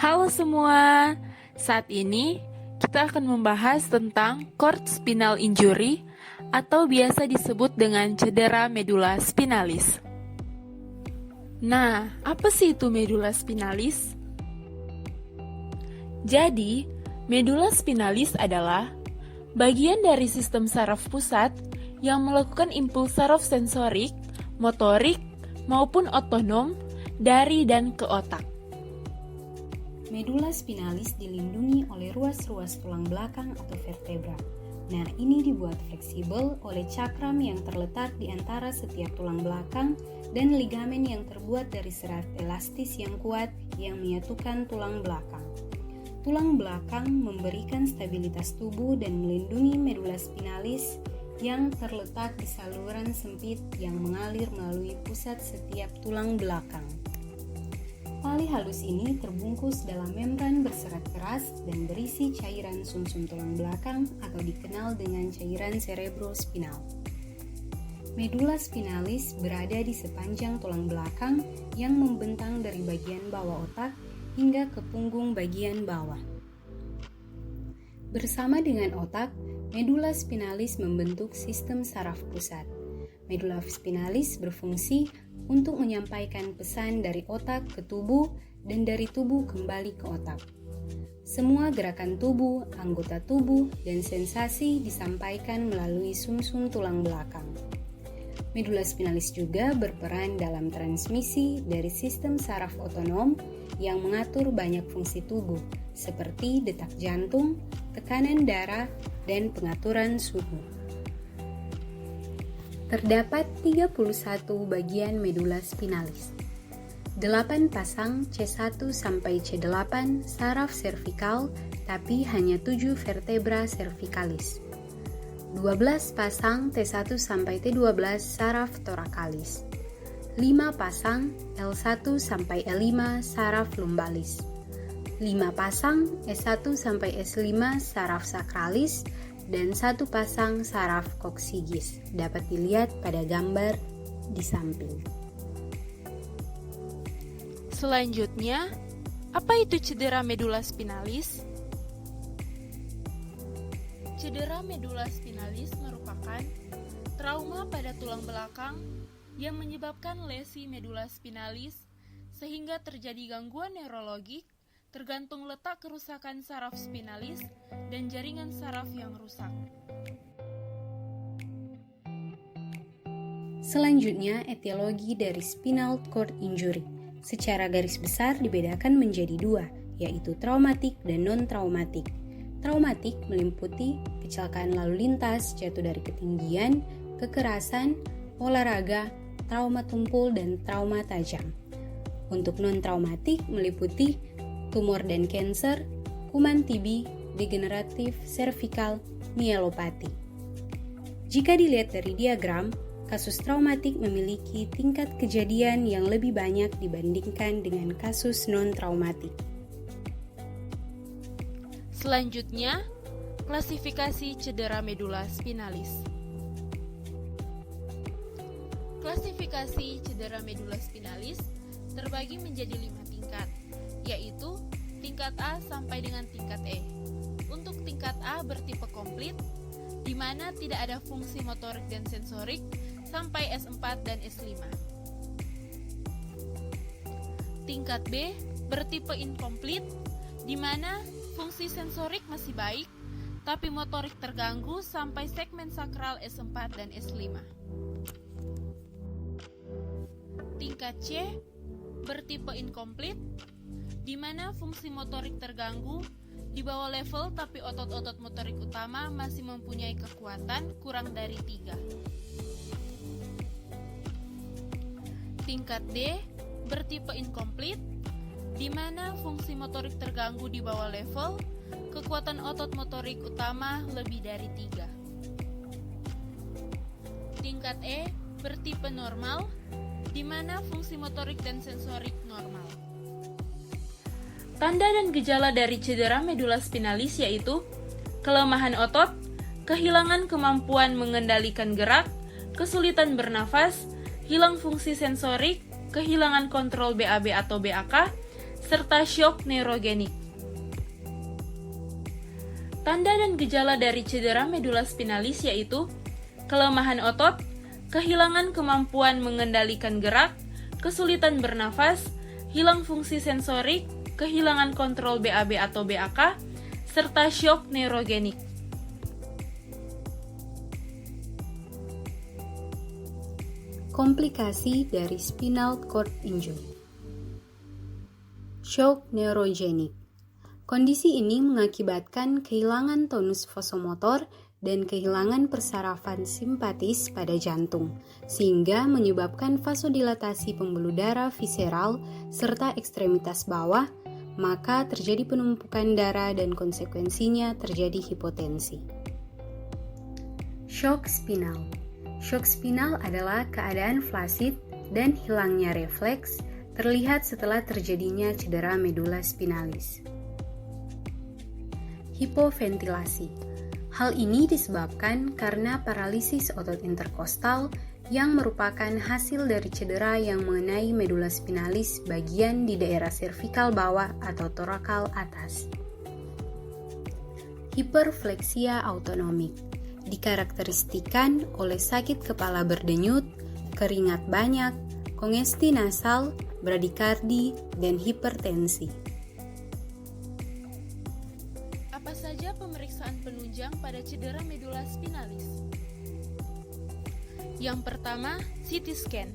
Halo semua, saat ini kita akan membahas tentang cord spinal injury atau biasa disebut dengan cedera medula spinalis. Nah, apa sih itu medula spinalis? Jadi, medula spinalis adalah bagian dari sistem saraf pusat yang melakukan impuls saraf sensorik, motorik, maupun otonom dari dan ke otak. Medula spinalis dilindungi oleh ruas-ruas tulang belakang atau vertebra. Nah, ini dibuat fleksibel oleh cakram yang terletak di antara setiap tulang belakang dan ligamen yang terbuat dari serat elastis yang kuat yang menyatukan tulang belakang. Tulang belakang memberikan stabilitas tubuh dan melindungi medula spinalis yang terletak di saluran sempit yang mengalir melalui pusat setiap tulang belakang. Tali halus ini terbungkus dalam membran berserat keras dan berisi cairan sumsum tulang belakang atau dikenal dengan cairan cerebrospinal. Medula spinalis berada di sepanjang tulang belakang yang membentang dari bagian bawah otak hingga ke punggung bagian bawah. Bersama dengan otak, medula spinalis membentuk sistem saraf pusat. Medula spinalis berfungsi untuk menyampaikan pesan dari otak ke tubuh dan dari tubuh kembali ke otak. Semua gerakan tubuh, anggota tubuh, dan sensasi disampaikan melalui sumsum tulang belakang. Medula spinalis juga berperan dalam transmisi dari sistem saraf otonom yang mengatur banyak fungsi tubuh, seperti detak jantung, tekanan darah, dan pengaturan suhu. Terdapat 31 bagian medula spinalis. 8 pasang C1 sampai C8 saraf servikal, tapi hanya 7 vertebra cervicalis. 12 pasang T1 sampai T12 saraf torakalis. 5 pasang L1 sampai L5 saraf lumbalis. 5 pasang S1 sampai S5 saraf sakralis dan 1 pasang saraf koksigis dapat dilihat pada gambar di samping. Selanjutnya, apa itu cedera medula spinalis? Cedera medula spinalis merupakan trauma pada tulang belakang yang menyebabkan lesi medula spinalis sehingga terjadi gangguan neurologik tergantung letak kerusakan saraf spinalis dan jaringan saraf yang rusak. Selanjutnya, etiologi dari spinal cord injury. Secara garis besar dibedakan menjadi dua, yaitu traumatik dan non-traumatik. Traumatik meliputi kecelakaan lalu lintas, jatuh dari ketinggian, kekerasan, olahraga, trauma tumpul, dan trauma tajam. Untuk non-traumatik meliputi tumor dan kanker, kuman TB, degeneratif servikal, myelopati. Jika dilihat dari diagram, kasus traumatik memiliki tingkat kejadian yang lebih banyak dibandingkan dengan kasus non-traumatik. Selanjutnya, klasifikasi cedera medula spinalis. Klasifikasi cedera medula spinalis terbagi menjadi 5 tingkat, yaitu tingkat A sampai dengan tingkat E. Untuk tingkat A bertipe komplit, di mana tidak ada fungsi motorik dan sensorik sampai S4 dan S5. Tingkat B bertipe inkomplit, di mana fungsi sensorik masih baik, tapi motorik terganggu sampai segmen sakral S4 dan S5. Tingkat C bertipe inkomplit, di mana fungsi motorik terganggu di bawah level tapi otot-otot motorik utama masih mempunyai kekuatan kurang dari 3. Tingkat D bertipe inkomplit, di mana fungsi motorik terganggu di bawah level, kekuatan otot motorik utama lebih dari 3. Tingkat E bertipe normal, di mana fungsi motorik dan sensorik normal. Tanda dan gejala dari cedera medula spinalis yaitu kelemahan otot, kehilangan kemampuan mengendalikan gerak, kesulitan bernafas, hilang fungsi sensorik, kehilangan kontrol BAB atau BAK, serta shock neurogenik. Tanda dan gejala dari cedera medula spinalis yaitu kelemahan otot, kehilangan kemampuan mengendalikan gerak, kesulitan bernafas, hilang fungsi sensorik, kehilangan kontrol BAB atau BAK, serta shock neurogenik. Komplikasi dari spinal cord injury. Shock neurogenik. Kondisi ini mengakibatkan kehilangan tonus vasomotor dan kehilangan persarafan simpatis pada jantung, sehingga menyebabkan vasodilatasi pembuluh darah visceral serta ekstremitas bawah, maka terjadi penumpukan darah dan konsekuensinya terjadi hipotensi. Shock spinal. Shock spinal adalah keadaan flasid dan hilangnya refleks terlihat setelah terjadinya cedera medula spinalis. Hipoventilasi. Hal ini disebabkan karena paralisis otot interkostal yang merupakan hasil dari cedera yang mengenai medula spinalis bagian di daerah servikal bawah atau torakal atas. Hiperfleksia autonomik dikarakteristikan oleh sakit kepala berdenyut, keringat banyak, kongesti nasal, bradikardi, dan hipertensi. Apa saja pemeriksaan penunjang pada cedera medula spinalis? Yang pertama, CT scan,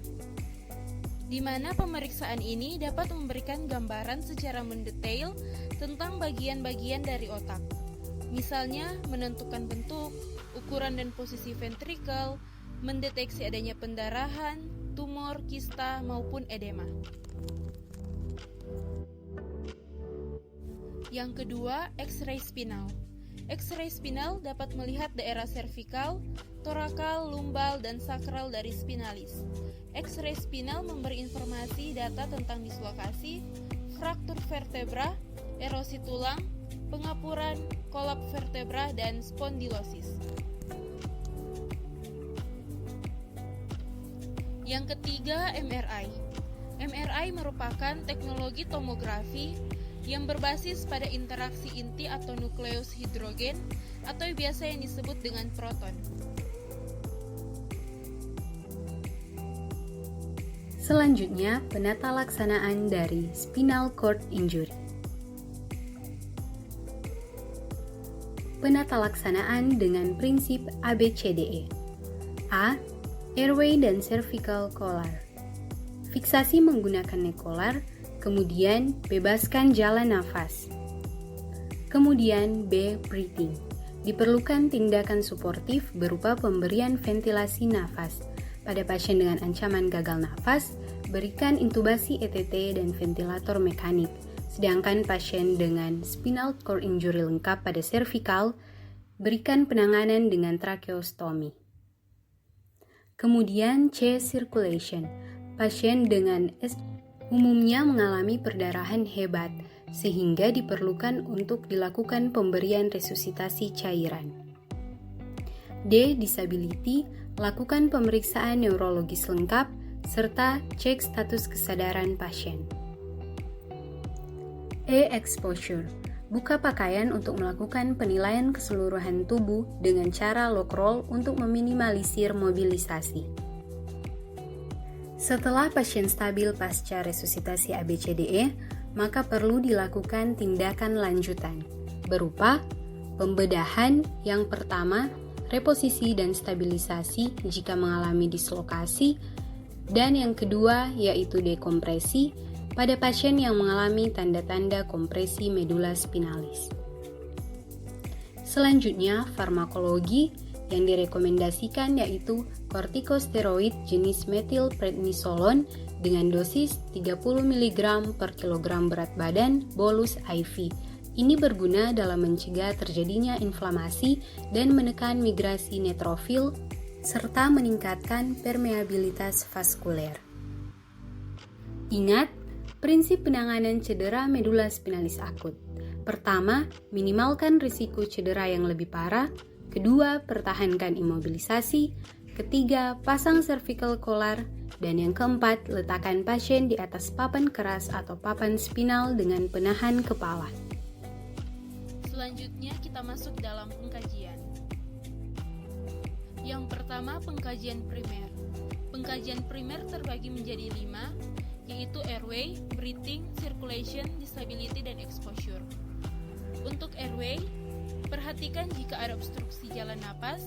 di mana pemeriksaan ini dapat memberikan gambaran secara mendetail tentang bagian-bagian dari otak. Misalnya, menentukan bentuk, ukuran dan posisi ventrikel, mendeteksi adanya pendarahan, tumor, kista, maupun edema. Yang kedua, X-ray spinal. X-ray spinal dapat melihat daerah servikal, torakal, lumbal, dan sakral dari spinalis. X-ray spinal memberi informasi data tentang dislokasi, fraktur vertebra, erosi tulang, pengapuran, kolap vertebra, dan spondilosis. Yang ketiga, MRI. MRI merupakan teknologi tomografi yang berbasis pada interaksi inti atau nukleus hidrogen atau biasa yang disebut dengan proton. Selanjutnya, penata laksanaan dari spinal cord injury. Penata laksanaan dengan prinsip ABCDE. A. Airway dan cervical collar. Fiksasi menggunakan neck collar, kemudian bebaskan jalan nafas. Kemudian B. Breathing. Diperlukan tindakan suportif berupa pemberian ventilasi nafas. Pada pasien dengan ancaman gagal nafas, berikan intubasi ETT dan ventilator mekanik. Sedangkan pasien dengan spinal cord injury lengkap pada cervical, berikan penanganan dengan tracheostomy. Kemudian C. Circulation. Pasien dengan umumnya mengalami perdarahan hebat, sehingga diperlukan untuk dilakukan pemberian resusitasi cairan. D. Disability. Lakukan pemeriksaan neurologis lengkap, serta cek status kesadaran pasien. E. Exposure. Buka pakaian untuk melakukan penilaian keseluruhan tubuh dengan cara lock roll untuk meminimalisir mobilisasi. Setelah pasien stabil pasca resusitasi ABCDE, maka perlu dilakukan tindakan lanjutan, berupa pembedahan yang pertama, reposisi dan stabilisasi jika mengalami dislokasi, dan yang kedua yaitu dekompresi pada pasien yang mengalami tanda-tanda kompresi medula spinalis. Selanjutnya, farmakologi yang direkomendasikan yaitu kortikosteroid jenis metilprednisolon dengan dosis 30 mg per kilogram berat badan bolus IV. Ini berguna dalam mencegah terjadinya inflamasi dan menekan migrasi neutrofil serta meningkatkan permeabilitas vaskuler. Ingat, prinsip penanganan cedera medula spinalis akut. Pertama, minimalkan risiko cedera yang lebih parah. Kedua, pertahankan imobilisasi. Ketiga, pasang cervical collar. Dan yang keempat, letakkan pasien di atas papan keras atau papan spinal dengan penahan kepala. Selanjutnya kita masuk dalam pengkajian. Yang pertama, pengkajian primer. Pengkajian primer terbagi menjadi 5, yaitu airway, breathing, circulation, disability, dan exposure. Untuk airway, perhatikan jika ada obstruksi jalan napas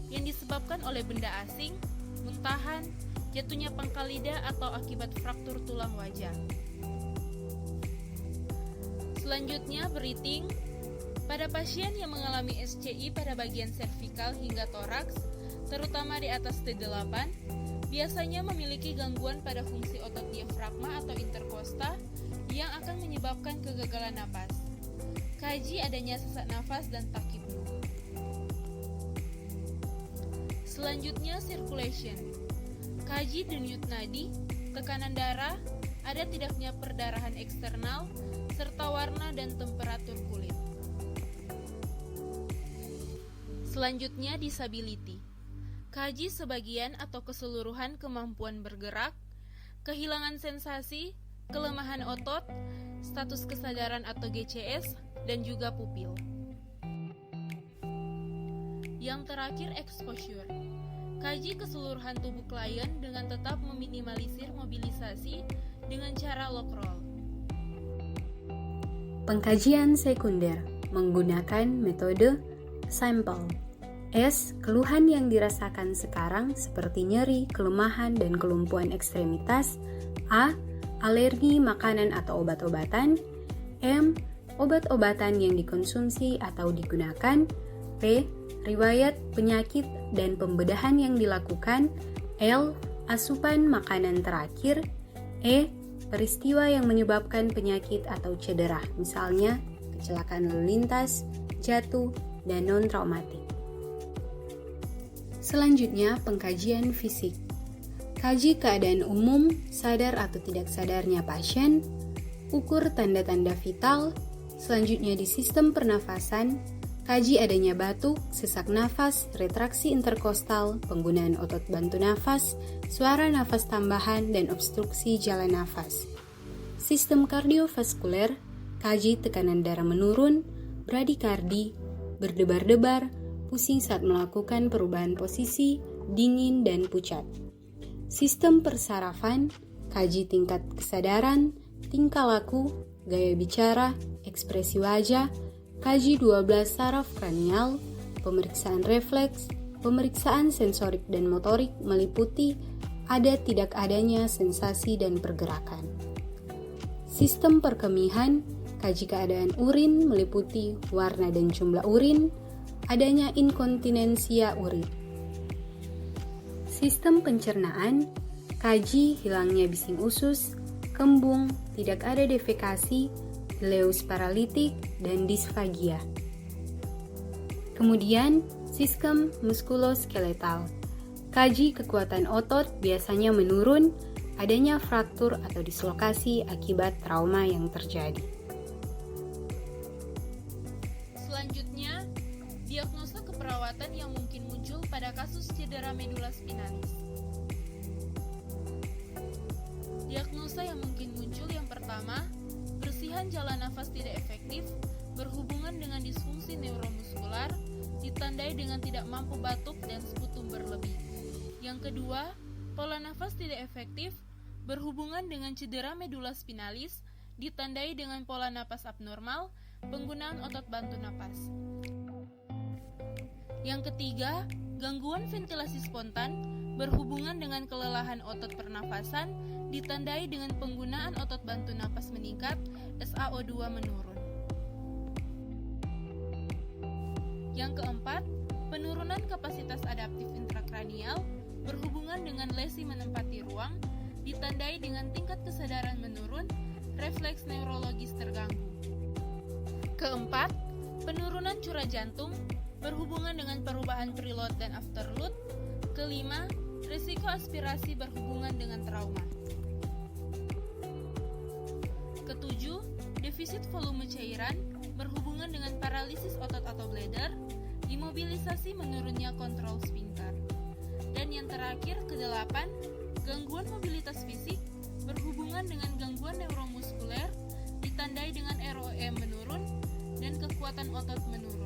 yang disebabkan oleh benda asing, muntahan, jatuhnya pangkal lidah atau akibat fraktur tulang wajah. Selanjutnya, breathing. Pada pasien yang mengalami SCI pada bagian servikal hingga toraks, terutama di atas T8, biasanya memiliki gangguan pada fungsi otot diafragma atau interkosta yang akan menyebabkan kegagalan napas. Kaji adanya sesak nafas dan takipnu. Selanjutnya, circulation. Kaji denyut nadi, tekanan darah, ada tidaknya perdarahan eksternal, serta warna dan temperatur kulit. Selanjutnya, disability. Kaji sebagian atau keseluruhan kemampuan bergerak, kehilangan sensasi, kelemahan otot, status kesadaran atau GCS, dan juga pupil. Yang terakhir, exposure. Kaji keseluruhan tubuh klien dengan tetap meminimalisir mobilisasi dengan cara lock roll. Pengkajian sekunder menggunakan metode sampel. S. Keluhan yang dirasakan sekarang seperti nyeri, kelemahan, dan kelumpuhan ekstremitas. A. Alergi makanan atau obat-obatan. M. Obat-obatan yang dikonsumsi atau digunakan. P. Riwayat penyakit dan pembedahan yang dilakukan. L. Asupan makanan terakhir. E. Peristiwa yang menyebabkan penyakit atau cedera, misalnya kecelakaan lalu lintas, jatuh, dan non-traumatik. Selanjutnya, pengkajian fisik. Kaji keadaan umum, sadar atau tidak sadarnya pasien, ukur tanda-tanda vital. Selanjutnya di sistem pernafasan, kaji adanya batuk, sesak nafas, retraksi interkostal, penggunaan otot bantu nafas, suara nafas tambahan, dan obstruksi jalan nafas. Sistem kardiovaskuler, kaji tekanan darah menurun, bradikardi, berdebar-debar, pusing saat melakukan perubahan posisi, dingin, dan pucat. Sistem persarafan, kaji tingkat kesadaran, tingkah laku, gaya bicara, ekspresi wajah, kaji 12 saraf kranial, pemeriksaan refleks, pemeriksaan sensorik dan motorik meliputi ada tidak adanya sensasi dan pergerakan. Sistem perkemihan, kaji keadaan urin meliputi warna dan jumlah urin, adanya inkontinensia urin. Sistem pencernaan, kaji hilangnya bising usus, kembung, tidak ada defekasi, ileus paralitik, dan disfagia. Kemudian, sistem muskuloskeletal. Kaji kekuatan otot biasanya menurun, adanya fraktur atau dislokasi akibat trauma yang terjadi. Selanjutnya, diagnosa keperawatan yang mungkin muncul pada kasus cedera medula spinalis. Diagnosa yang mungkin muncul yang pertama, bersihan jalan nafas tidak efektif berhubungan dengan disfungsi neuromuskular, ditandai dengan tidak mampu batuk dan sputum berlebih. Yang kedua, pola nafas tidak efektif berhubungan dengan cedera medula spinalis, ditandai dengan pola napas abnormal, penggunaan otot bantu napas. Yang ketiga, gangguan ventilasi spontan berhubungan dengan kelelahan otot pernafasan, ditandai dengan penggunaan otot bantu napas meningkat, SaO2 menurun. Yang keempat, penurunan kapasitas adaptif intrakranial berhubungan dengan lesi menempati ruang, ditandai dengan tingkat kesadaran menurun, refleks neurologis terganggu. Keempat, penurunan curah jantung berhubungan dengan perubahan preload dan afterload. Kelima, risiko aspirasi berhubungan dengan trauma. Ketujuh, defisit volume cairan berhubungan dengan paralisis otot atau bladder, imobilisasi menurunnya kontrol sphincter. Dan yang terakhir, ke-8, gangguan mobilitas fisik berhubungan dengan gangguan neuromuskuler ditandai dengan ROM menurun dan kekuatan otot menurun.